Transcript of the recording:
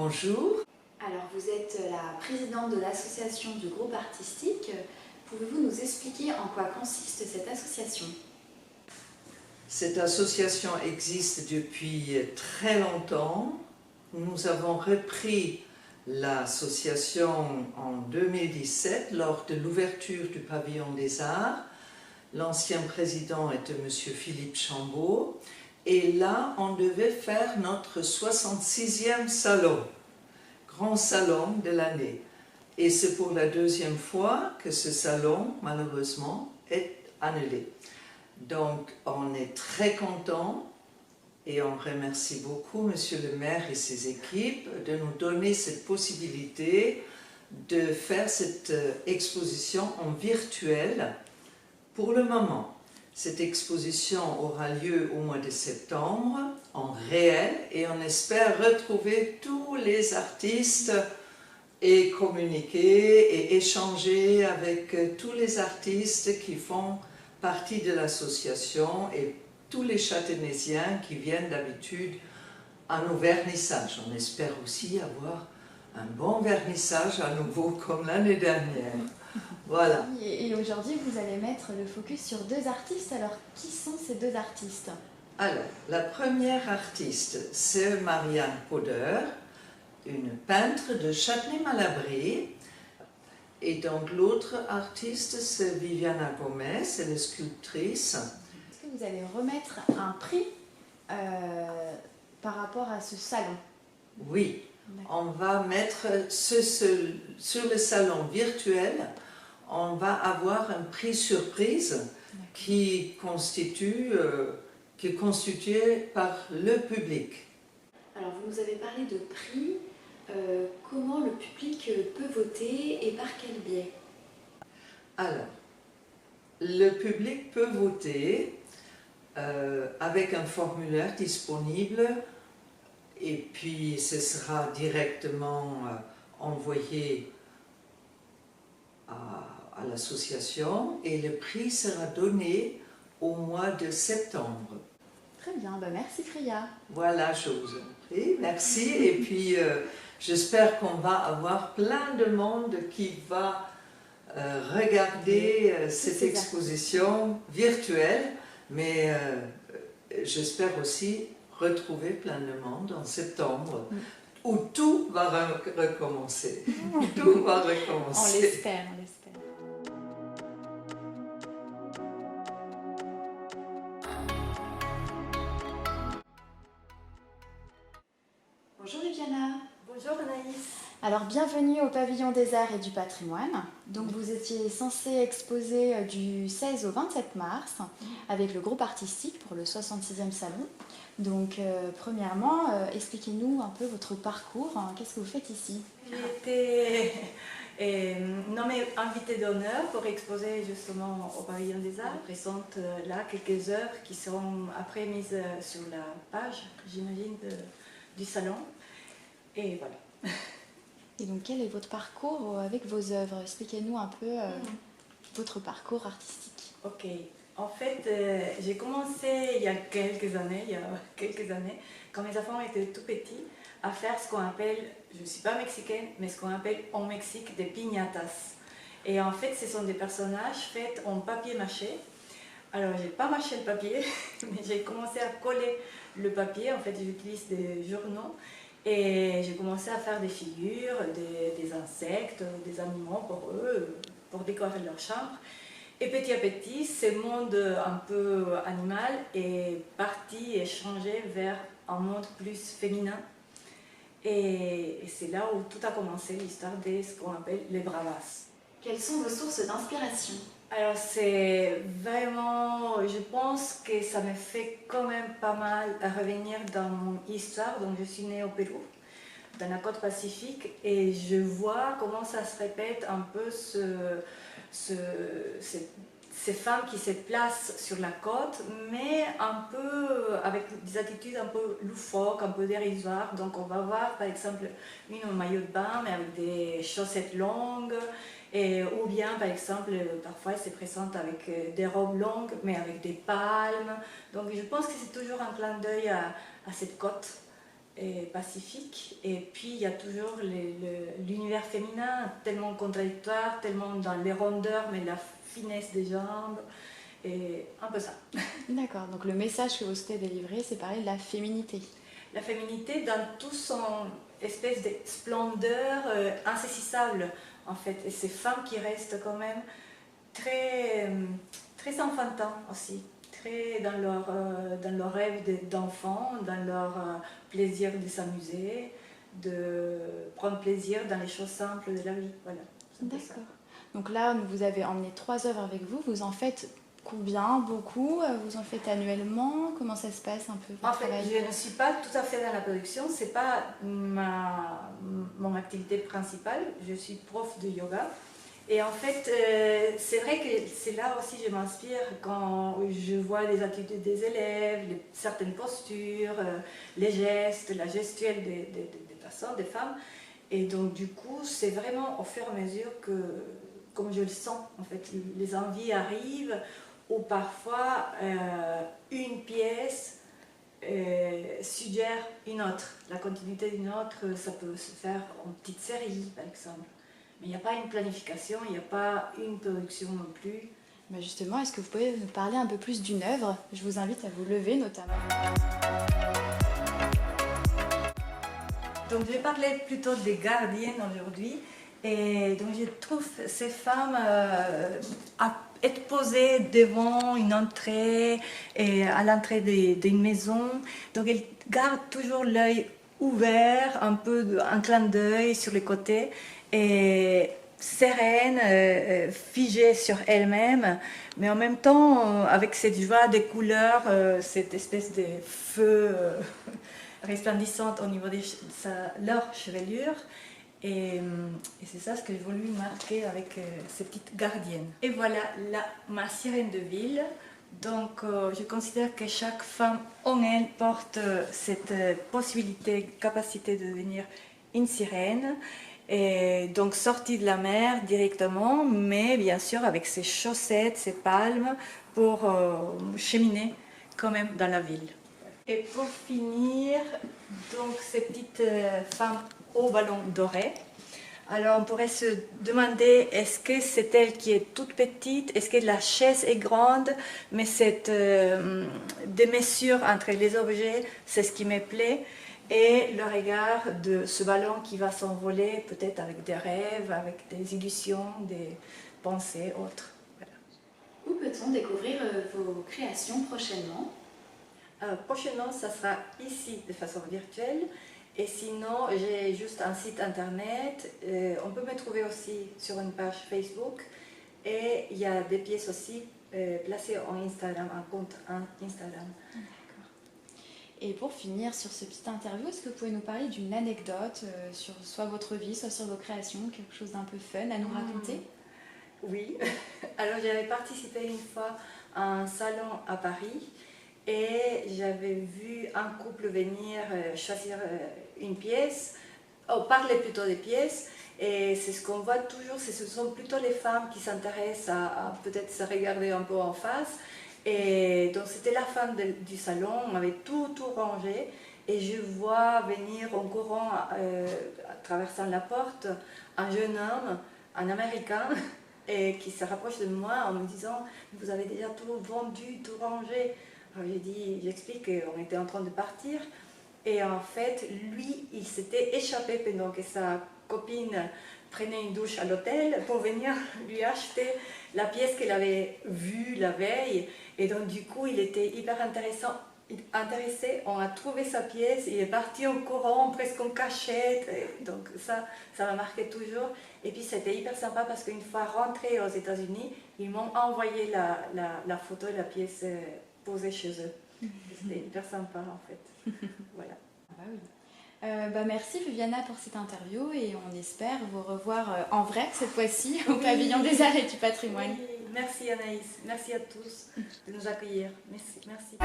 bonjour. Alors vous êtes la présidente de l'association du groupe artistique. Pouvez-vous nous expliquer en quoi consiste cette association? Cette association existe depuis très longtemps. Nous avons repris l'association en 2017 lors de l'ouverture du pavillon des arts. L'ancien président était M. Philippe Chambaud. Et là, on devait faire notre 66e salon, grand salon de l'année. Et c'est pour la deuxième fois que ce salon, malheureusement, est annulé. Donc, on est très contents et on remercie beaucoup Monsieur le maire et ses équipes de nous donner cette possibilité de faire cette exposition en virtuel pour le moment. Cette exposition aura lieu au mois de septembre, en réel, et on espère retrouver tous les artistes et communiquer et échanger avec tous les artistes qui font partie de l'association et tous les Châtenaisiens qui viennent d'habitude à nos vernissages. On espère aussi avoir un bon vernissage à nouveau comme l'année dernière. Voilà. Et aujourd'hui, vous allez mettre le focus sur deux artistes. Alors, qui sont ces deux artistes? Alors, la première artiste, c'est Marianne Poder, une peintre de Châtenay-Malabry. Et donc, l'autre artiste, c'est Viviana Gomez, elle est sculptrice. Est-ce que vous allez remettre un prix par rapport à ce salon? Oui, on va mettre sur le salon virtuel, on va avoir un prix surprise qui est constitué par le public. Alors, vous nous avez parlé de prix. Comment le public peut voter et par quel biais? Alors, le public peut voter avec un formulaire disponible et puis ce sera directement envoyé à l'association et le prix sera donné au mois de septembre. Très bien, merci Freya. Voilà, je vous en prie, merci. Et puis j'espère qu'on va avoir plein de monde qui va regarder cette exposition virtuelle, mais j'espère aussi retrouver plein de monde en septembre, où tout va recommencer. Tout va recommencer. On l'espère, on l'espère. Bonjour Viviana. Bonjour Anaïs. Alors bienvenue au Pavillon des Arts et du Patrimoine. Donc vous étiez censée exposer du 16 au 27 mars avec le groupe artistique pour le 66e salon. Donc premièrement, expliquez-nous un peu votre parcours. Qu'est-ce que vous faites ici? J'ai été nommée invitée d'honneur pour exposer justement au Pavillon des Arts. Je présente là quelques œuvres qui seront après mises sur la page, j'imagine, du salon. Et voilà. Et donc quel est votre parcours avec vos œuvres? Expliquez-nous un peu votre parcours artistique. Ok. En fait, j'ai commencé il y a quelques années, quand mes enfants étaient tout petits, à faire ce qu'on appelle, je ne suis pas mexicaine, mais ce qu'on appelle au Mexique des piñatas. Et en fait, ce sont des personnages faits en papier mâché. Alors, j'ai pas mâché le papier, mais j'ai commencé à coller le papier. En fait, j'utilise des journaux. Et j'ai commencé à faire des figures, des insectes, des animaux pour eux, pour décorer leur chambre. Et petit à petit, ce monde un peu animal est parti et changé vers un monde plus féminin. Et c'est là où tout a commencé, l'histoire de ce qu'on appelle les bravas. Quelles sont vos sources d'inspiration? Alors c'est vraiment, je pense que ça me fait quand même pas mal à revenir dans mon histoire. Donc je suis née au Pérou, dans la côte pacifique, et je vois comment ça se répète un peu ces femmes qui se placent sur la côte, mais un peu avec des attitudes un peu loufoques, un peu dérisoires. Donc on va voir par exemple une en maillot de bain, mais avec des chaussettes longues, ou bien par exemple parfois elle se présente avec des robes longues, mais avec des palmes. Donc je pense que c'est toujours un clin d'œil à cette côte. et pacifique. Et puis il y a toujours l'univers féminin, tellement contradictoire, tellement dans les rondeurs, mais la finesse des jambes, et un peu ça. D'accord, donc le message que vous souhaitez délivrer, c'est parler de la féminité. La féminité dans tout son espèce de splendeur insaisissable, en fait. Et ces femmes qui restent quand même très, très enfantins aussi, très dans leur rêve d'enfant, dans leur plaisir de s'amuser, de prendre plaisir dans les choses simples de la vie. Voilà. D'accord. Donc là, vous avez emmené 3 œuvres avec vous. Vous en faites combien? Beaucoup? Vous en faites annuellement? Comment ça se passe un peu En fait, je ne suis pas tout à fait dans la production. C'est pas mon activité principale. Je suis prof de yoga. Et en fait, c'est vrai que c'est là aussi que je m'inspire quand je vois les attitudes des élèves, certaines postures, les gestes, la gestuelle des personnes, des femmes. Et donc du coup, c'est vraiment au fur et à mesure que, comme je le sens, en fait, les envies arrivent, ou parfois une pièce suggère une autre. La continuité d'une autre, ça peut se faire en petite série, par exemple. Mais il n'y a pas une planification, il n'y a pas une production non plus. Bah justement, est-ce que vous pouvez nous parler un peu plus d'une œuvre? Je vous invite à vous lever notamment. Donc je vais parler plutôt des gardiennes aujourd'hui. Et donc je trouve ces femmes à être posées devant une entrée, et à l'entrée d'une maison. Donc elles gardent toujours l'œil ouvert, un peu un clin d'œil sur les côtés, et sereine, figée sur elle-même, mais en même temps avec cette joie des couleurs, cette espèce de feu resplendissante au niveau de leur chevelure. Et c'est ça ce que j'ai voulu marquer avec ces petites gardiennes. Et voilà ma sirène de ville. Donc je considère que chaque femme en elle porte cette possibilité, capacité de devenir une sirène. Et donc sortie de la mer directement, mais bien sûr avec ses chaussettes, ses palmes, pour cheminer quand même dans la ville. Et pour finir, donc ces petites femmes au ballon doré. Alors on pourrait se demander, est-ce que c'est elle qui est toute petite, est-ce que la chaise est grande, mais cette démesure entre les objets, c'est ce qui me plaît, et le regard de ce ballon qui va s'envoler peut-être avec des rêves, avec des illusions, des pensées autres. Voilà. Où peut-on découvrir vos créations prochainement? Prochainement, ça sera ici de façon virtuelle. Et sinon, j'ai juste un site internet. On peut me trouver aussi sur une page Facebook. Et il y a des pièces aussi placées en Instagram, un compte Instagram. D'accord. Et pour finir sur ce petit interview, est-ce que vous pouvez nous parler d'une anecdote sur soit votre vie, soit sur vos créations, quelque chose d'un peu fun à nous raconter? Oui. Alors, j'avais participé une fois à un salon à Paris. Et j'avais vu un couple venir choisir une pièce, parler plutôt des pièces, et c'est ce qu'on voit toujours, ce sont plutôt les femmes qui s'intéressent à peut-être se regarder un peu en face. Et donc c'était la fin du salon, on avait tout rangé, et je vois venir en courant, traversant la porte, un jeune homme, un Américain, et qui se rapproche de moi en me disant « Vous avez déjà tout vendu, tout rangé ?» Alors j'explique qu'on était en train de partir, et en fait, lui, il s'était échappé pendant que sa copine prenait une douche à l'hôtel pour venir lui acheter la pièce qu'elle avait vue la veille. Et donc du coup, il était hyper intéressé, on a trouvé sa pièce, il est parti en courant, presque en cachette. Et donc ça m'a marqué toujours. Et puis c'était hyper sympa parce qu'une fois rentré aux États-Unis, ils m'ont envoyé la photo de la pièce posée chez eux. C'était hyper sympa en fait. Voilà. Bah oui. Merci Viviana pour cette interview, et on espère vous revoir en vrai cette fois-ci au Pavillon des Arts et du Patrimoine. Oui. Merci Anaïs, merci à tous de nous accueillir. Merci.